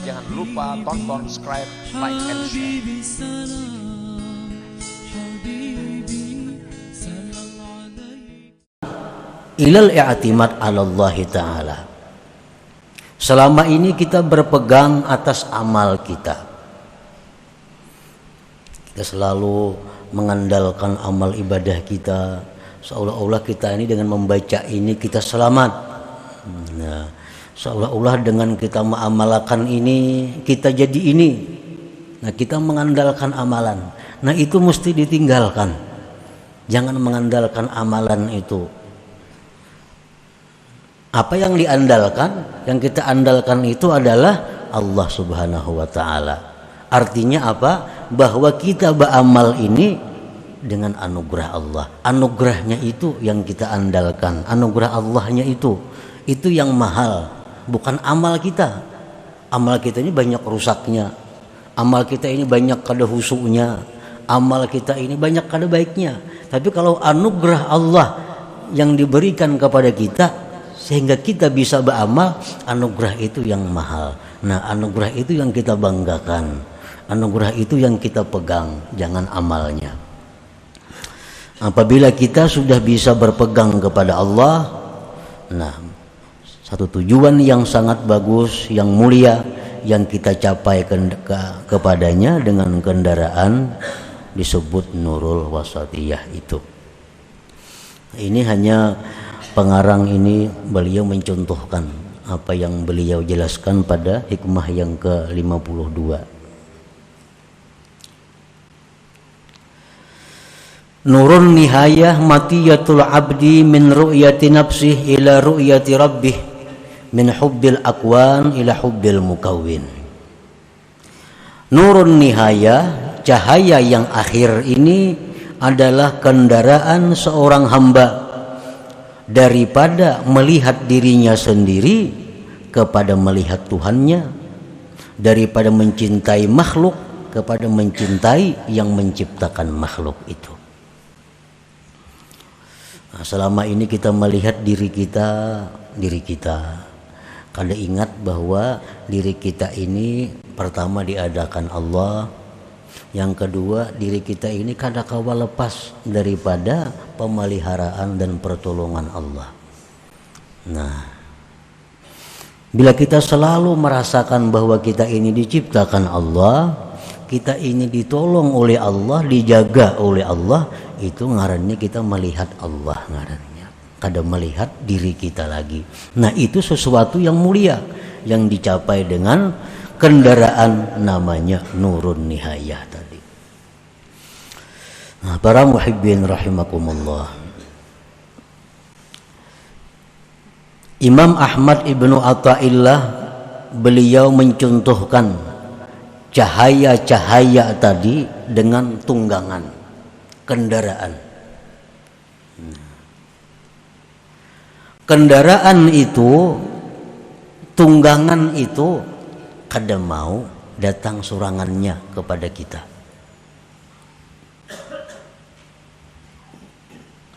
Jangan lupa tonton, subscribe, like, and share. Ilal i'timad 'ala Allah Ta'ala. Selama ini kita berpegang atas amal kita. Kita selalu mengandalkan amal ibadah kita. Seolah-olah kita ini dengan membaca ini kita selamat. Nah, seolah-olah dengan kita mengamalkan ini kita jadi ini. Nah, kita mengandalkan amalan. Nah, itu mesti ditinggalkan. Jangan mengandalkan amalan itu. Apa yang diandalkan, yang kita andalkan itu adalah Allah Subhanahu wa Ta'ala. Artinya apa? Bahwa kita beramal ini dengan anugerah Allah. Anugerahnya itu yang kita andalkan. Anugerah Allahnya itu yang mahal, bukan amal kita. Amal kita ini banyak rusaknya. Amal kita ini banyak kada husuknya. Amal kita ini banyak kada baiknya. Tapi kalau anugerah Allah yang diberikan kepada kita sehingga kita bisa beramal, anugerah itu yang mahal. Nah, anugerah itu yang kita banggakan. Anugerah itu yang kita pegang, jangan amalnya. Apabila kita sudah bisa berpegang kepada Allah, nah, satu tujuan yang sangat bagus, yang mulia, yang kita capai kepadanya dengan kendaraan disebut Nurul Wasatiyah itu. Ini hanya pengarang ini beliau mencontohkan apa yang beliau jelaskan pada hikmah yang ke-52. Nurun nihayah matiyatul abdi min ru'yati nafsih ila ru'yati rabbih min hubbil akwan ila hubbil mukawwin. Nurun nihayah, cahaya yang akhir ini adalah kendaraan seorang hamba daripada melihat dirinya sendiri kepada melihat Tuhannya, daripada mencintai makhluk kepada mencintai yang menciptakan makhluk itu. Nah, selama ini kita melihat diri kita, kada ingat bahwa diri kita ini pertama diadakan Allah. Yang kedua, diri kita ini kada kawa lepas daripada pemeliharaan dan pertolongan Allah. Nah, bila kita selalu merasakan bahwa kita ini diciptakan Allah, kita ini ditolong oleh Allah, dijaga oleh Allah, itu ngarannya kita melihat Allah ngarannya. Kada melihat diri kita lagi. Nah, itu sesuatu yang mulia yang dicapai dengan kendaraan namanya Nurun Nihayah tadi. Nah, para muhibbin rahimakumullah. Imam Ahmad Ibnu Athaillah beliau mencontohkan cahaya-cahaya tadi dengan tunggangan kendaraan. Kendaraan itu, tunggangan itu kada mau datang surangannya kepada kita.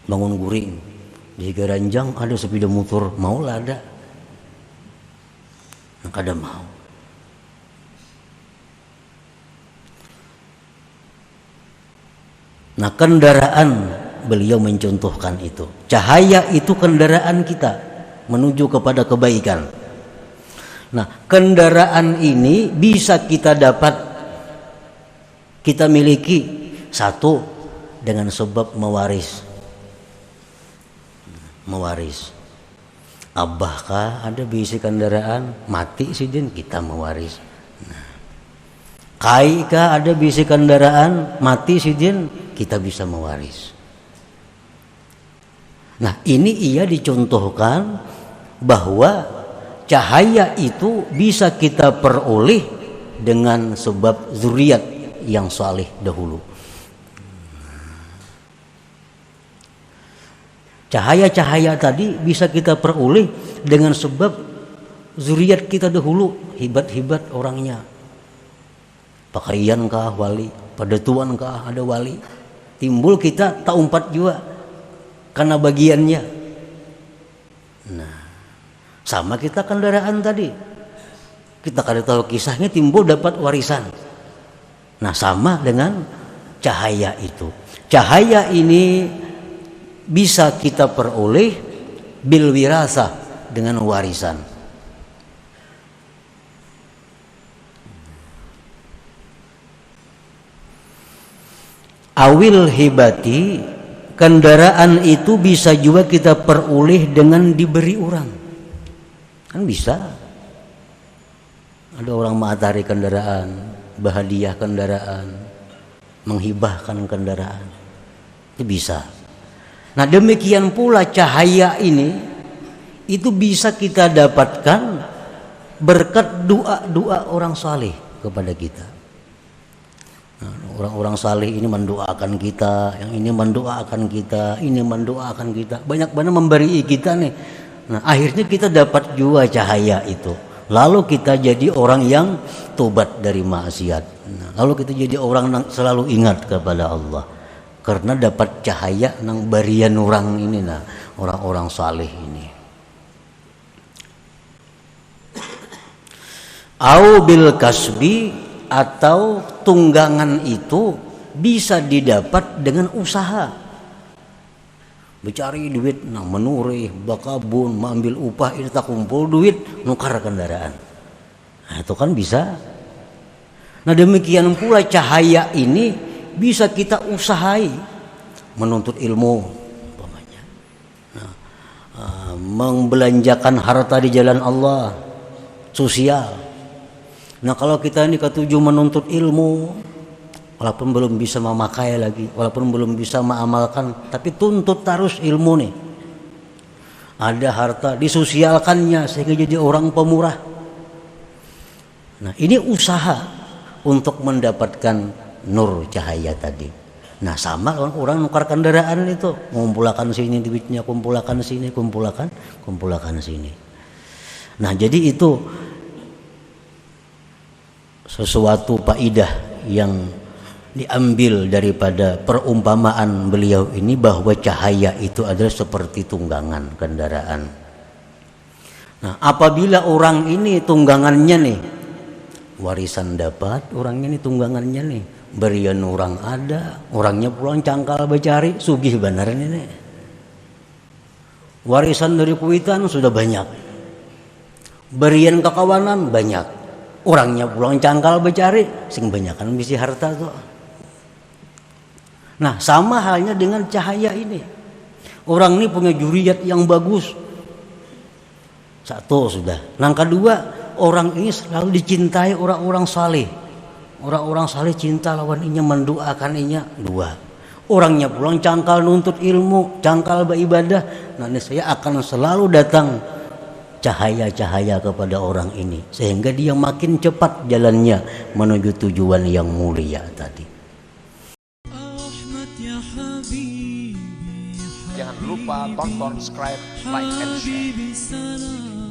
Bangun guring di Garanjang ada sepeda motor, mau lah ada, kada mau. Nah, kendaraan beliau mencontohkan itu. Cahaya itu kendaraan kita menuju kepada kebaikan. Nah, kendaraan ini bisa kita dapat, kita miliki satu dengan sebab mewaris. Abah kah ada bisi kendaraan, mati sidin kita mewaris. Nah, kai kah ada bisi kendaraan, mati sidin kita bisa mewaris. Nah, ini ia dicontohkan bahwa cahaya itu bisa kita peroleh dengan sebab zuriat yang saleh dahulu. Cahaya-cahaya tadi bisa kita peroleh dengan sebab zuriat kita dahulu, hebat-hebat orangnya. Pakaian kah wali, padatuan kah ada wali. Timbul kita tak umpat juga karena bagiannya. Nah, Sama kita kendaraan tadi. Kita kada tahu kisahnya timbul dapat warisan. Nah, sama dengan cahaya itu. Cahaya ini bisa kita peroleh bil wirasah, dengan warisan. Awil hibati, kendaraan itu bisa juga kita peroleh dengan diberi orang. Kan bisa. Ada orang matahari kendaraan, bahadiah kendaraan, menghibahkan kendaraan. Itu bisa. Nah, demikian pula cahaya ini itu bisa kita dapatkan berkat doa-doa orang saleh kepada kita. Nah, orang-orang saleh ini mendoakan kita, yang ini mendoakan kita, ini mendoakan kita, banyak-banyak memberi kita nih. Nah, akhirnya kita dapat juga cahaya itu. Lalu kita jadi orang yang tobat dari maksiat. Nah, lalu kita jadi orang yang selalu ingat kepada Allah karena dapat cahaya nang barian orang ini, nah, orang-orang saleh ini. Au bil kasbi, atau tunggangan itu bisa didapat dengan usaha. Mencari duit, nah menurih, bakabun, mengambil upah, ini tak kumpul duit, nukar kendaraan. Nah, itu kan bisa. Nah, demikian pula cahaya ini bisa kita usahai, menuntut ilmu, umpamanya. Nah, membelanjakan harta di jalan Allah, sosial. Nah, kalau kita ini ketujuh menuntut ilmu, walaupun belum bisa memakai lagi, walaupun belum bisa mengamalkan, tapi tuntut terus ilmu nih. Ada harta, disosialkannya sehingga jadi orang pemurah. Nah, ini usaha untuk mendapatkan nur cahaya tadi. Nah, sama orang nukar kendaraan itu, mengumpulkan sini duitnya, kumpulkan sini, kumpulkan sini. Nah, jadi itu sesuatu faidah yang diambil daripada perumpamaan beliau ini, bahwa cahaya itu adalah seperti tunggangan kendaraan. Nah, apabila orang ini tunggangannya nih, warisan dapat, orangnya ini tunggangannya nih, berian orang ada, orangnya pulang cangkal becari, sugih benar ini. Warisan dari kuitan sudah banyak, berian kekawanan banyak, orangnya pulang cangkal becari, sing banyakan bisi harta tuh. Nah, sama halnya dengan cahaya ini. Orang ini punya juriat yang bagus, satu sudah. Yang kedua, orang ini selalu dicintai orang-orang saleh. Orang-orang saleh cinta lawan inya, mendoakan inya. Dua, orangnya pulang cangkal nuntut ilmu, cangkal beribadah. Nah, saya akan selalu datang cahaya-cahaya kepada orang ini, sehingga dia makin cepat jalannya menuju tujuan yang mulia tadi. Jangan lupa tonton, subscribe, like, and share.